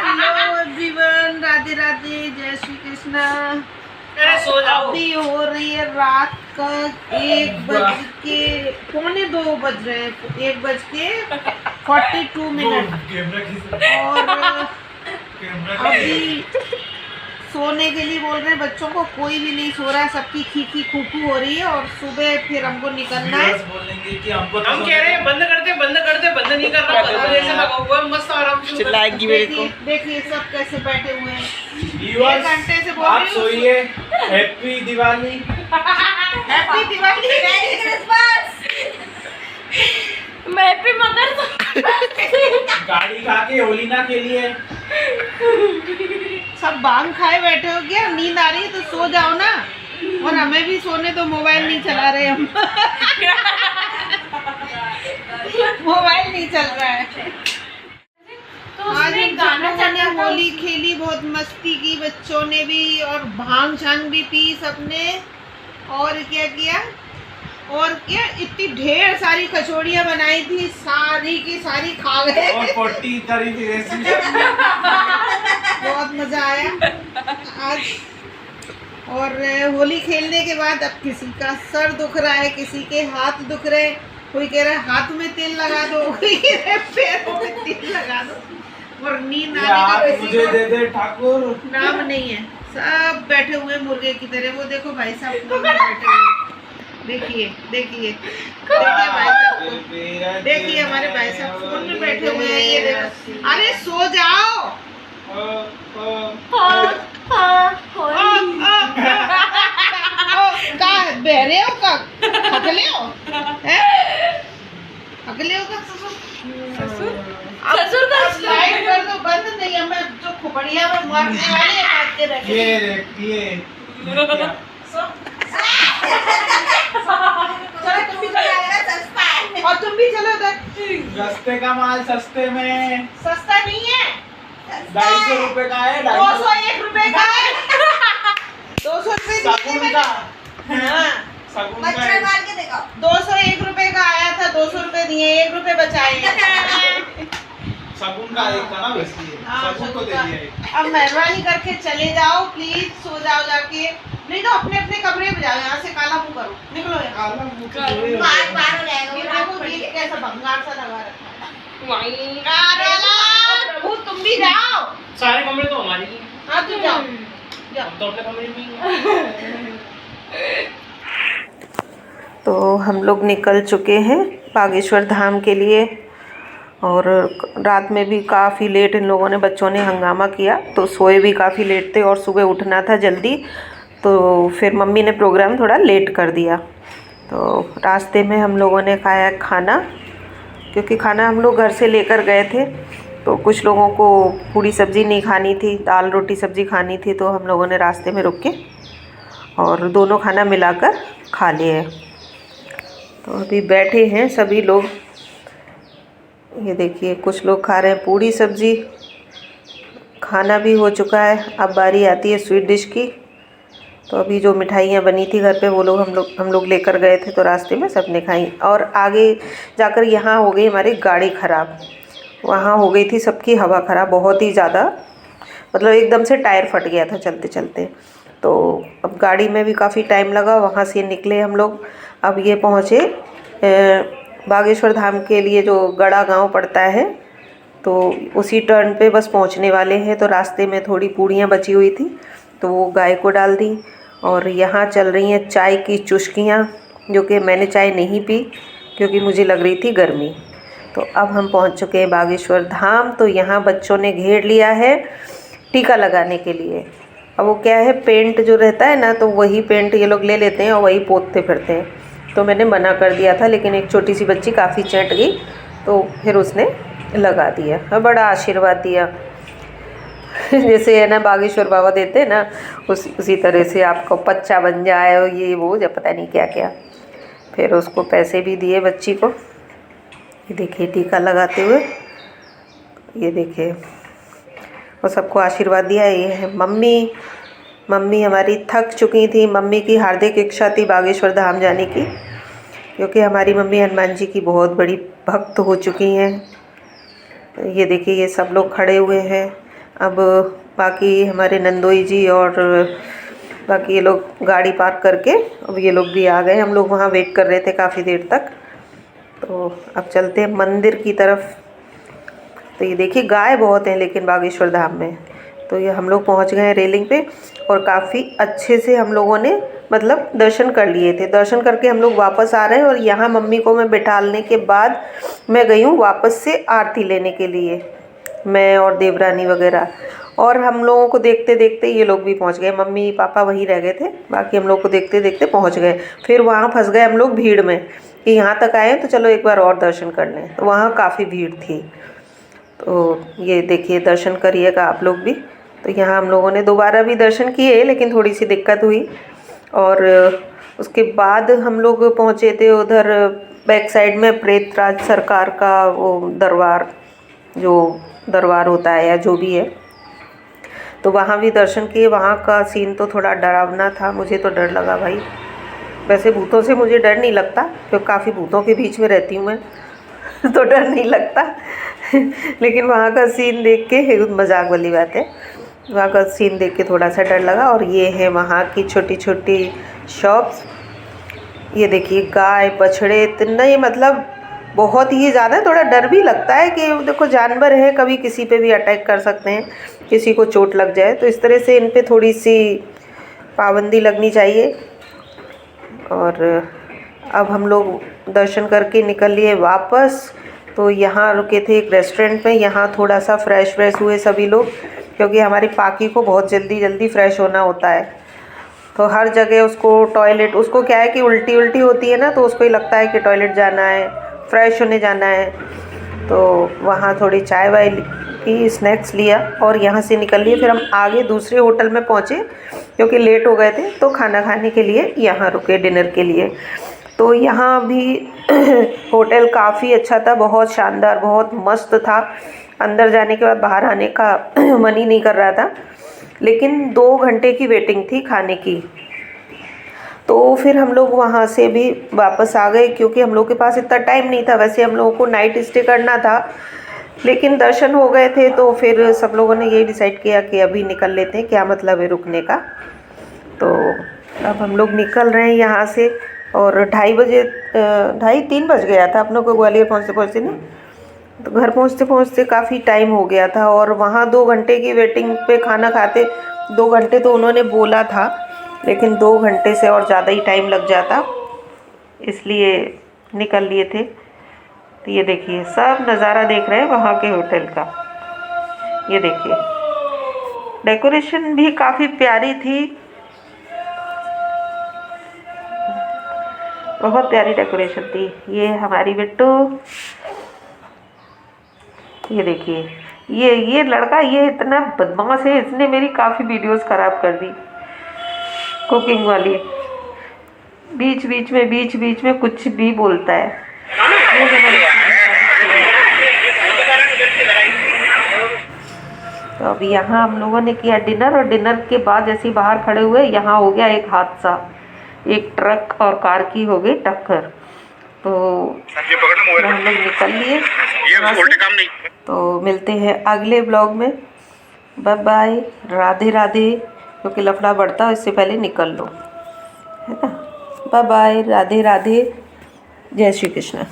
Hello everyone, Radhe Radhe, जय श्री कृष्णा। अभी हो रही है रात का 1:02 बज रहे हैं, 1:42 और अभी सोने के लिए बोल रहे हैं बच्चों को। कोई भी नहीं सो रहा है, सबकी खीखी खूखू हो रही है और सुबह फिर हमको निकलना है। बोलेंगे कि हमको हम कह रहे हैं बंद करते बंद नहीं कर रहा, ऐसे लगा हुआ मस्त आराम से चिल्लाएगी मेरे को। देखिए सब कैसे बैठे हुए हैं। Viewers, 1 घंटे से बोल आप रही हूँ। सोइए। Happy Diwali. Happy Diwali, merry Christmas, happy mother. गाड़ी खा के होली ना खेलिए। सब भांग खाए बैठे हो क्या? नींद आ रही है तो सो जाओ ना। और हमें भी सोने तो मोबाइल नहीं चला रहे हम। मोबाइल नहीं चल रहा है। तो आज उसमें हम गाना सबने चलता था। होली खेली, बहुत मस्ती की, बच्चों ने भी, और भांग छांग भी पी सबने। और क्या किया? और क्या इतनी ढेर सारी कचौड़ियाँ बनाई थी, सारी की सारी खा गए। और 40 तरीके से बहुत मजा आया आज। और होली खेलने के बाद अब किसी का सर दुख रहा है, किसी के हाथ दुख रहे हैं। कोई कह रहा है हाथ में तेल लगा दो, कोई कह रहा है पैरों में तेल लगा दो। और नींद आने का आप किसी मुझे को दे दे ठाकुर। नाम नहीं है। सब बैठे हुए मुर्गे की तरह। वो देखो भाई साहब फोन में बैठे हुए। देखिए देखिए देखिए भाई साहब को। देखिए हमारे भाई साहब फोन में बैठे हुए हैं। ये देखो, अरे सो जाओ। बहरे हो का? हकले हो? हकले हो का? ससुर का अब लाइट कर दो, बंद नहीं। हमें जो खोपड़िया में मारने वाले काटते रखे। ये देखिए। चलो तुम भी चलो, सस्ता है। और तुम भी चलो उधर। सस्ते का माल सस्ते में। सस्ता नहीं है, 250 रुपए का है। 201 रुपए का है। 200 रुपए सगुन का। हाँ, सगुन का मच्छर है। मार के देखो। 201 रुपए का आया था, 200 रुपए दिए, 1 रुपए बचाए। सगुन का एक था ना, वैसे ही। हाँ, सगुन को दे सगुन दिया का। एक। अब मेहरबानी करके चले जाओ प्लीज, सो जाओ जाके। नहीं तो अपने अपने कमरे में जाओ, यहाँ से काला मुंह करो, निकलो यहाँ। काला मुंह तो वही हो बार गया। बार हो जाएगा। ये देखो ये कैसा भंगार सा लगा रखा है। प्रभु तुम भी जाओ। सारे कमरे तो हमारे ही हैं। हाँ तुम जाओ हम तो अपने कमरे में ही हैं। तो हम लोग निकल चुके हैं बागेश्वर धाम के लिए। और रात में भी काफ़ी लेट इन लोगों ने, बच्चों ने हंगामा किया तो सोए भी काफ़ी लेट थे और सुबह उठना था जल्दी। तो फिर मम्मी ने प्रोग्राम थोड़ा लेट कर दिया। तो रास्ते में हम लोगों ने खाया खाना, क्योंकि खाना हम लोग घर से लेकर गए थे। तो कुछ लोगों को पूरी सब्ज़ी नहीं खानी थी, दाल रोटी सब्ज़ी खानी थी, तो हम लोगों ने रास्ते में रुक के और दोनों खाना मिलाकर खा लिए। तो अभी बैठे हैं सभी लोग। ये देखिए कुछ लोग खा रहे हैं पूरी सब्ज़ी। खाना भी हो चुका है, अब बारी आती है स्वीट डिश की। तो अभी जो मिठाइयाँ बनी थी घर पे वो लोग हम लोग लेकर गए थे, तो रास्ते में सबने खाई। और आगे जाकर यहाँ हो गई हमारी गाड़ी ख़राब। वहाँ हो गई थी सबकी हवा ख़राब, बहुत ही ज़्यादा, मतलब एकदम से टायर फट गया था चलते चलते। तो अब गाड़ी में भी काफ़ी टाइम लगा। वहाँ से निकले हम लोग, अब ये पहुँचे बागेश्वर धाम के लिए, जो गड़ा गांव पड़ता है, तो उसी टर्न पे बस पहुंचने वाले हैं। तो रास्ते में थोड़ी पूड़ियाँ बची हुई थी तो वो गाय को डाल दी। और यहाँ चल रही हैं चाय की चुस्कियाँ, जो कि मैंने चाय नहीं पी क्योंकि मुझे लग रही थी गर्मी। तो अब हम पहुंच चुके हैं बागेश्वर धाम। तो यहाँ बच्चों ने घेर लिया है टीका लगाने के लिए। अब वो क्या है, पेंट जो रहता है ना, तो वही पेंट ये लोग ले लेते हैं और वही पोतते फिरते हैं। तो मैंने मना कर दिया था, लेकिन एक छोटी सी बच्ची काफ़ी चट गई तो फिर उसने लगा दिया और बड़ा आशीर्वाद दिया। जैसे है ना बागेश्वर बाबा देते हैं ना, उसी तरह से आपको बच्चा बन जाए और ये वो जब पता नहीं क्या क्या। फिर उसको पैसे भी दिए बच्ची को। ये देखिए टीका लगाते हुए, ये देखिए और सबको आशीर्वाद दिया। ये है मम्मी हमारी थक चुकी थी। मम्मी की हार्दिक इच्छा थी बागेश्वर धाम जाने की, क्योंकि हमारी मम्मी हनुमान जी की बहुत बड़ी भक्त हो चुकी हैं। ये देखिए ये सब लोग खड़े हुए हैं। अब बाकी हमारे नंदोई जी और बाकी ये लोग गाड़ी पार्क करके अब ये लोग भी आ गए। हम लोग वहाँ वेट कर रहे थे काफ़ी देर तक। तो अब चलते हैं मंदिर की तरफ। तो ये देखिए गाय बहुत हैं लेकिन बागेश्वर धाम में। तो ये हम लोग पहुँच गए हैं रेलिंग पे और काफ़ी अच्छे से हम लोगों ने मतलब दर्शन कर लिए थे। दर्शन करके हम लोग वापस आ रहे हैं और यहाँ मम्मी को मैं बिठालने के बाद मैं गई हूँ वापस से आरती लेने के लिए, मैं और देवरानी वगैरह। और हम लोगों को देखते देखते ये लोग भी पहुँच गए। मम्मी पापा वहीं रह गए थे, बाकी हम लोग को देखते देखते पहुँच गए। फिर वहाँ फंस गए हम लोग भीड़ में कि यहाँ तक आए तो चलो एक बार और दर्शन कर लें। तो वहाँ काफ़ी भीड़ थी। तो ये देखिए दर्शन करिएगा आप लोग भी। तो यहाँ हम लोगों ने दोबारा भी दर्शन किए लेकिन थोड़ी सी दिक्कत हुई। और उसके बाद हम लोग पहुँचे थे उधर बैक साइड में प्रेतराज सरकार का वो दरबार, जो दरबार होता है या जो भी है, तो वहाँ भी दर्शन किए। वहाँ का सीन तो थोड़ा डरावना था, मुझे तो डर लगा भाई। वैसे भूतों से मुझे डर नहीं लगता क्योंकि काफ़ी भूतों के बीच में रहती हूँ मैं तो डर नहीं लगता लेकिन वहाँ का सीन देख के, मजाक वाली बात है, वहाँ का सीन देख के थोड़ा सा डर लगा। और ये है वहाँ की छोटी छोटी शॉप्स। ये देखिए गाय बछड़े इतना, ये मतलब बहुत ही ज़्यादा, थोड़ा डर भी लगता है कि देखो जानवर है, कभी किसी पे भी अटैक कर सकते हैं, किसी को चोट लग जाए। तो इस तरह से इन पे थोड़ी सी पाबंदी लगनी चाहिए। और अब हम लोग दर्शन करके निकल लिए वापस। तो यहाँ रुके थे एक रेस्टोरेंट में, यहाँ थोड़ा सा फ्रेश हुए सभी लोग, क्योंकि हमारी पाकी को बहुत जल्दी फ्रेश होना होता है। तो हर जगह उसको टॉयलेट, उसको क्या है कि उल्टी होती है ना, तो उसको ही लगता है कि टॉयलेट जाना है, फ्रेश होने जाना है। तो वहाँ थोड़ी चाय वाय की, स्नैक्स लिया और यहाँ से निकल लिए। फिर हम आगे दूसरे होटल में पहुँचे क्योंकि लेट हो गए थे, तो खाना खाने के लिए यहाँ रुके डिनर के लिए। तो यहाँ भी होटल काफ़ी अच्छा था, बहुत शानदार, बहुत मस्त था। अंदर जाने के बाद बाहर आने का मन ही नहीं कर रहा था, लेकिन 2 घंटे की वेटिंग थी खाने की। तो फिर हम लोग वहाँ से भी वापस आ गए क्योंकि हम लोग के पास इतना टाइम नहीं था। वैसे हम लोगों को नाइट स्टे करना था, लेकिन दर्शन हो गए थे तो फिर सब लोगों ने यही डिसाइड किया कि अभी निकल लेते हैं, क्या मतलब है रुकने का। तो अब हम लोग निकल रहे हैं यहाँ से। और 2:30-3 बज गया था अपनों को ग्वालियर पहुँचते ना। तो घर पहुँचते काफ़ी टाइम हो गया था। और वहाँ 2 घंटे की वेटिंग पे खाना खाते, 2 घंटे तो उन्होंने बोला था, लेकिन 2 घंटे से और ज़्यादा ही टाइम लग जाता, इसलिए निकल लिए थे। तो ये देखिए सब नज़ारा देख रहे हैं वहाँ के होटल का। ये देखिए डेकोरेशन भी काफ़ी प्यारी थी, बहुत प्यारी डेकोरेशन थी। ये हमारी बिट्टू, ये देखिए ये लड़का, ये इतना बदमाश है, इसने मेरी काफ़ी वीडियोस ख़राब कर दी कुकिंग वाली। बीच बीच में कुछ भी बोलता है। तो अब यहाँ हम लोगों ने किया डिनर, और डिनर के बाद जैसे ही बाहर खड़े हुए, यहाँ हो गया एक हादसा, एक ट्रक और कार की हो गई टक्कर। तो हम लोग निकल लिए। तो मिलते हैं अगले ब्लॉग में। बाय बाय, राधे राधे, क्योंकि लफड़ा बढ़ता है, इससे पहले निकल लो, है ना। बाय बाय, राधे राधे, जय श्री कृष्ण।